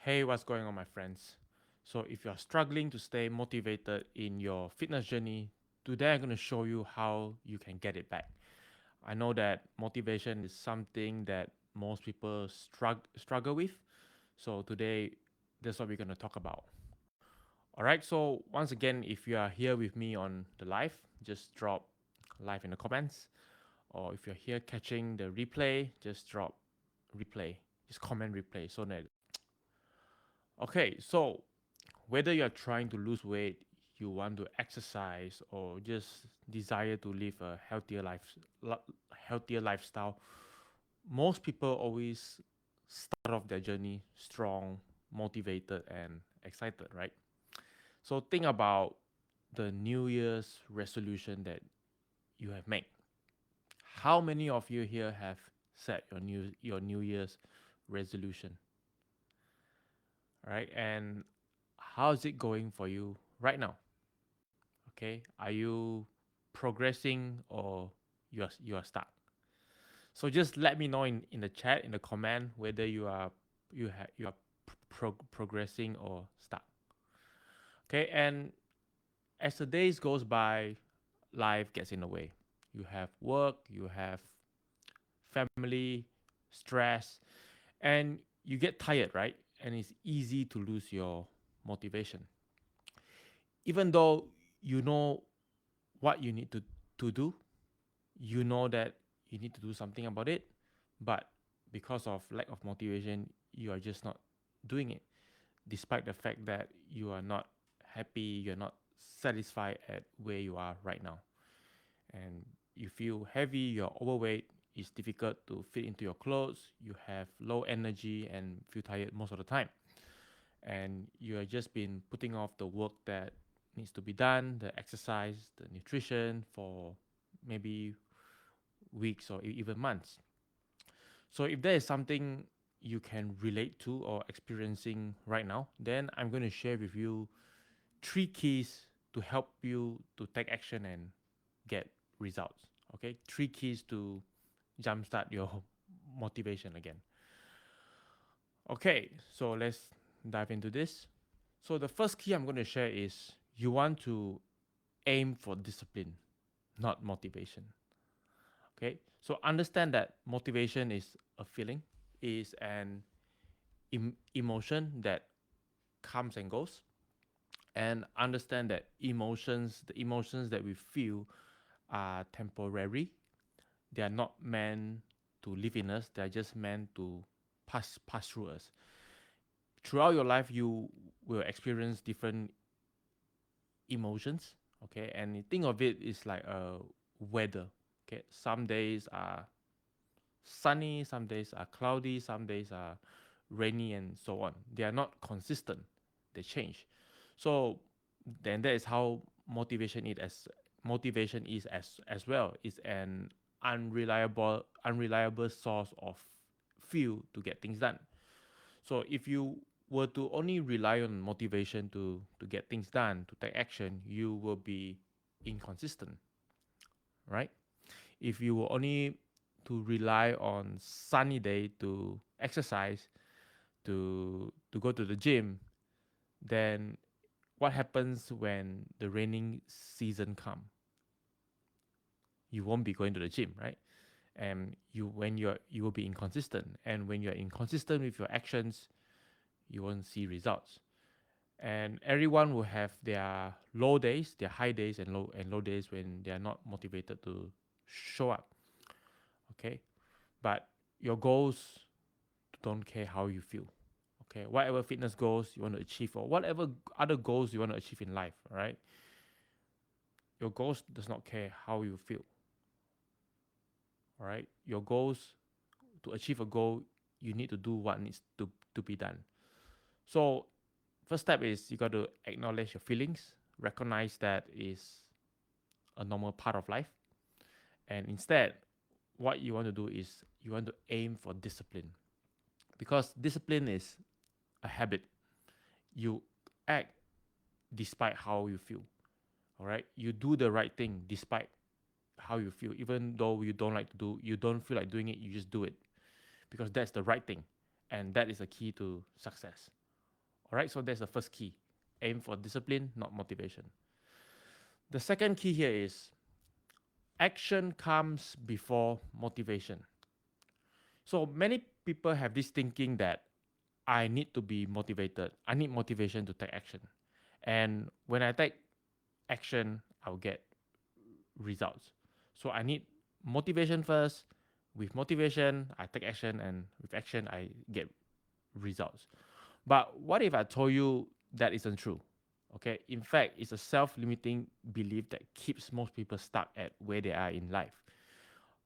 Hey, what's going on, my friends? So, if you're struggling to stay motivated in your fitness journey, today I'm going to show you how you can get it back. I know that motivation is something that most people struggle with. So, today, that's what we're going to talk about. All right. So, once again, if you are here with me on the live, just drop live in the comments. Or if you're here catching the replay, just drop replay. Just comment replay so that. Okay. So, whether you're trying to lose weight, you want to exercise, or just desire to live a healthier lifestyle, most people always start off their journey strong, motivated, and excited, right? So think about the New Year's resolution that you have made. How many of you here have set your New Year's resolution, right? And how's it going for you right now? Okay, are you progressing or you are stuck? So just let me know in the chat, in the comment, whether you are progressing or stuck. Okay, and as the days goes by, life gets in the way. You have work, you have family, stress, and you get tired, right? And it's easy to lose your motivation, even though you know what you need to do. You know that you need to do something about it, but because of lack of motivation, you are just not doing it, despite the fact that you are not happy, you're not satisfied at where you are right now. And you feel heavy, you're overweight, it's difficult to fit into your clothes, you have low energy and feel tired most of the time. And you have just been putting off the work that needs to be done, the exercise, the nutrition for maybe weeks or even months. So if there is something you can relate to or experiencing right now, then I'm going to share with you three keys to help you to take action and get results. Okay, three keys to jumpstart your motivation again. Okay, so let's dive into this. So the first key I'm going to share is you want to aim for discipline, not motivation. Okay, so understand that motivation is a feeling, is an emotion that comes and goes, and understand that the emotions that we feel are temporary. They are not meant to live in us. They are just meant to pass through us. Throughout your life, you will experience different emotions. Okay, and think of it is like a weather. Okay, some days are sunny, some days are cloudy, some days are rainy, and so on. They are not consistent. They change. So then that is how motivation is as well. It's an unreliable source of fuel to get things done. So if you were to only rely on motivation to get things done, to take action, you will be inconsistent, right? If you were only to rely on sunny day to exercise, to go to the gym, then what happens when the raining season come? You won't be going to the gym, right? And you will be inconsistent, and when you're inconsistent with your actions, you won't see results. And everyone will have their low days, their high days, and low days when they are not motivated to show up. Okay, but your goals don't care how you feel. Okay, whatever fitness goals you want to achieve, or whatever other goals you want to achieve in life, right? Your goals does not care how you feel. All right, your goals, to achieve a goal, you need to do what needs to be done. So first step is you got to acknowledge your feelings, recognize that is a normal part of life, and instead, what you want to do is you want to aim for discipline, because discipline is a habit. You act despite how you feel. All right, you do the right thing despite how you feel, even though you don't feel like doing it, you just do it because that's the right thing, and that is the key to success. All right, so that's the first key. Aim for discipline, not motivation. The second key here is action comes before motivation. So many people have this thinking that I need to be motivated. I need motivation to take action. And when I take action, I'll get results. So I need motivation first. With motivation, I take action, and with action, I get results. But what if I told you that isn't true? Okay, in fact, it's a self limiting belief that keeps most people stuck at where they are in life.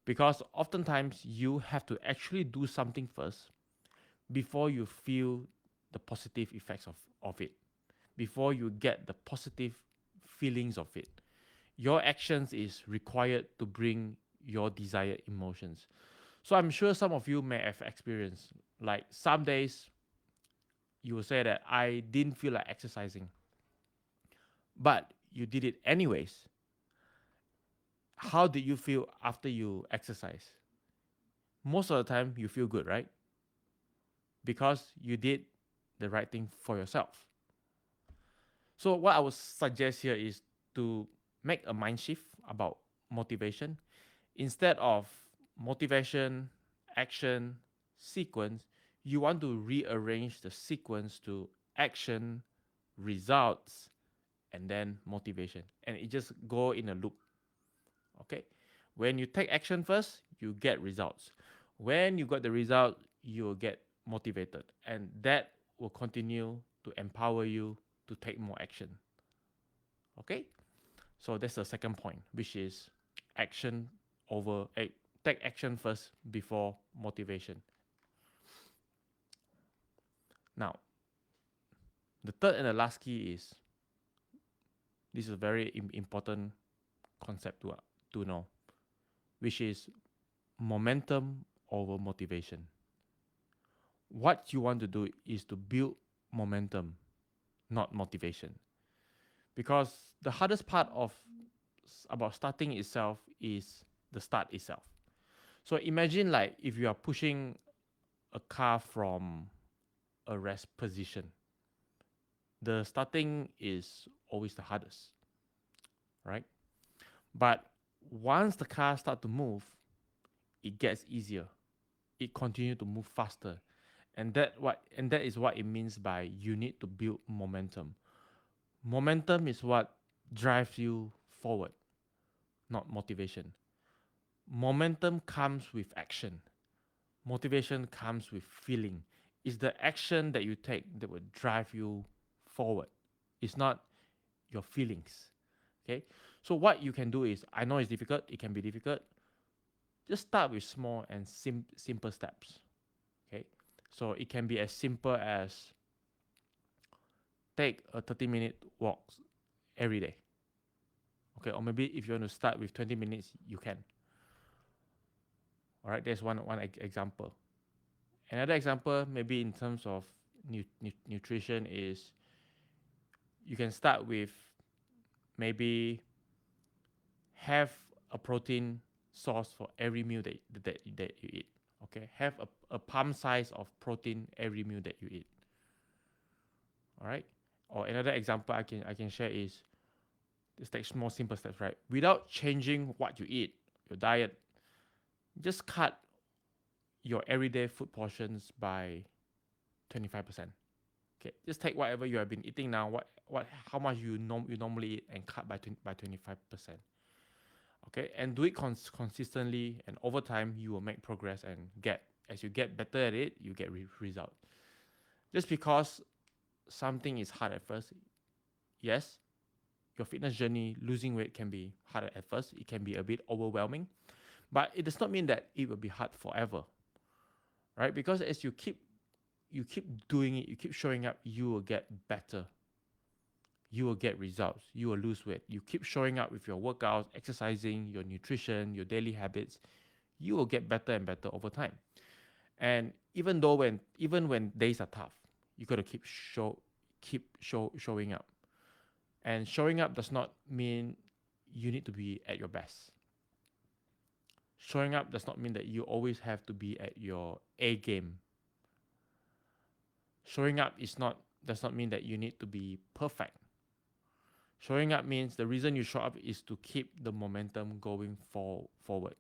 Because oftentimes you have to actually do something first before you feel the positive effects of it, before you get the positive feelings of it. Your actions is required to bring your desired emotions. So I'm sure some of you may have experienced like some days you will say that I didn't feel like exercising, but you did it anyways. How did you feel after you exercise? Most of the time you feel good, right? Because you did the right thing for yourself. So what I would suggest here is to make a mind shift about motivation. Instead of motivation, action, sequence, you want to rearrange the sequence to action, results, and then motivation. And it just go in a loop. Okay? When you take action first, you get results. When you got the result, you will get motivated. And that will continue to empower you to take more action. Okay? So that's the second point, which is action over take action first before motivation. Now, the third and the last key is this is a very important concept to know, which is momentum over motivation. What you want to do is to build momentum, not motivation. Because the hardest part of about starting itself is the start itself. So imagine like if you are pushing a car from a rest position, the starting is always the hardest, right? But once the car start to move, it gets easier. It continue to move faster. And that is what it means by you need to build momentum. Momentum is what drives you forward, not motivation. Momentum comes with action. Motivation comes with feeling. It's the action that you take that will drive you forward. It's not your feelings. Okay? So what you can do is, I know it's difficult, it can be difficult. Just start with small and simple steps. Okay? So it can be as simple as take a 30-minute walk every day. Okay, or maybe if you want to start with 20 minutes, you can. All right, there's one example. Another example, maybe in terms of nutrition, is you can start with maybe have a protein source for every meal that you eat. Okay, have a palm size of protein every meal that you eat. All right, or another example I can share is just take small simple steps, right? Without changing what you eat, your diet, just cut your everyday food portions by 25%. Okay, just take whatever you have been eating now, how much you normally eat, and cut by 25%. Okay, and do it consistently, and over time you will make progress and as you get better at it, you get result. Just because something is hard at first, yes, your fitness journey, losing weight can be hard at first. It can be a bit overwhelming, but it does not mean that it will be hard forever, right? Because as you keep doing it, you keep showing up, you will get better. You will get results. You will lose weight. You keep showing up with your workouts, exercising, your nutrition, your daily habits. You will get better and better over time. And even when days are tough, you gotta keep showing up. And showing up does not mean you need to be at your best. Showing up does not mean that you always have to be at your A game. Showing up is not does not mean that you need to be perfect. Showing up means the reason you show up is to keep the momentum going forward.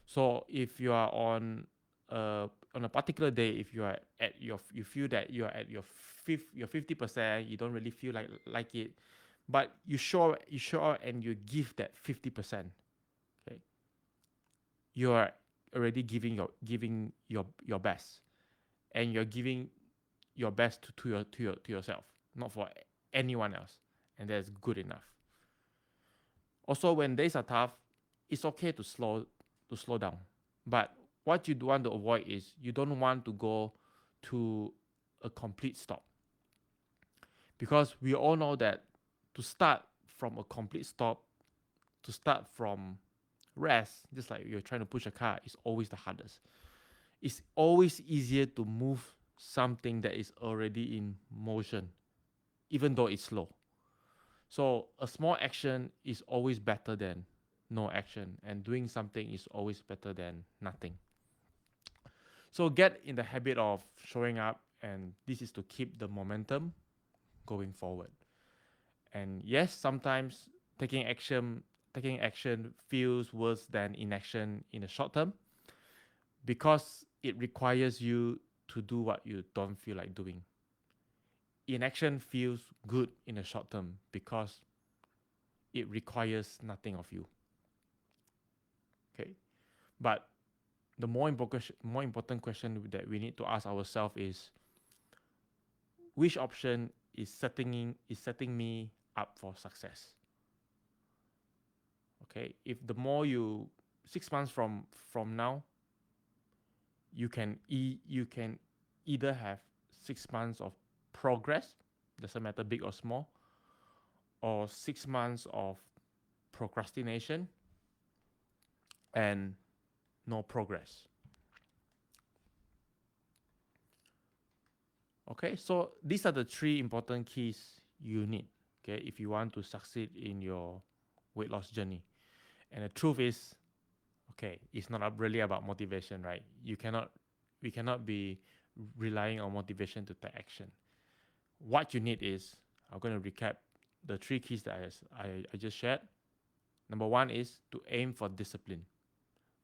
So if you are on a particular day, if you are at you feel that you are at your 50%, you don't really feel like it, but you show up and you give that 50%. Okay, you are already giving your best, and you're giving your best to yourself, not for anyone else, and that's good enough. Also, when days are tough, it's okay to slow down. But what you do want to avoid is you don't want to go to a complete stop, because we all know that to start from a complete stop, to start from rest, just like you're trying to push a car, is always the hardest. It's always easier to move something that is already in motion, even though it's slow. So a small action is always better than no action, and doing something is always better than nothing. So get in the habit of showing up, and this is to keep the momentum going forward. And yes, sometimes taking action taking action feels worse than inaction in the short term, because it requires you to do what you don't feel like doing. Inaction feels good in the short term because it requires nothing of you. Okay, but the more important question that we need to ask ourselves is, which option is setting me up for success? Okay, if the more you 6 months from now, you can either have 6 months of progress, doesn't matter big or small, or 6 months of procrastination and no progress. Okay, so these are the three important keys you need, okay, if you want to succeed in your weight loss journey. And the truth is, okay, it's not really about motivation, right? We cannot be relying on motivation to take action. What you need is, I'm going to recap the three keys that I just shared. Number one is to aim for discipline.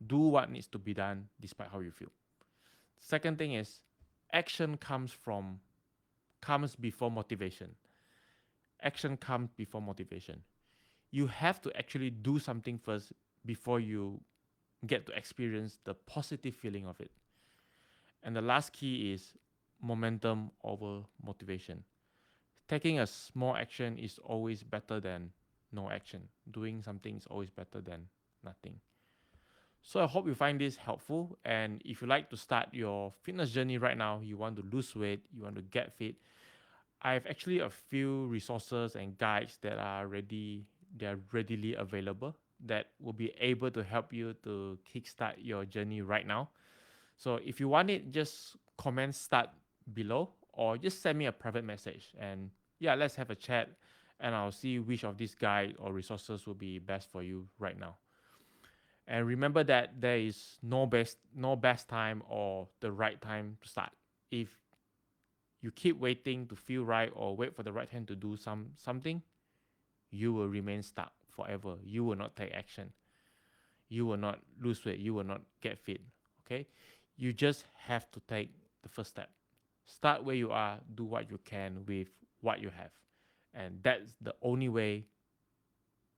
Do what needs to be done despite how you feel. Second thing is, action comes before motivation. Action comes before motivation. You have to actually do something first before you get to experience the positive feeling of it. And the last key is momentum over motivation. Taking a small action is always better than no action. Doing something is always better than nothing. So I hope you find this helpful. And if you like to start your fitness journey right now, you want to lose weight, you want to get fit, I have actually a few resources and guides that are readily available, that will be able to help you to kickstart your journey right now. So if you want it, just comment start below, or just send me a private message, and yeah, let's have a chat, and I'll see which of these guide or resources will be best for you right now. And remember that there is no best time or the right time to start. If you keep waiting to feel right or wait for the right time to do something, you will remain stuck forever. You will not take action. You will not lose weight. You will not get fit. Okay? You just have to take the first step. Start where you are, do what you can with what you have. And that's the only way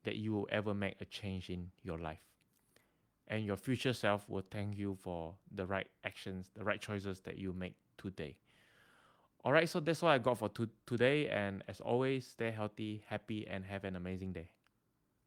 that you will ever make a change in your life. And your future self will thank you for the right actions, the right choices that you make today. All right, so that's what I got for today. And as always, stay healthy, happy, and have an amazing day.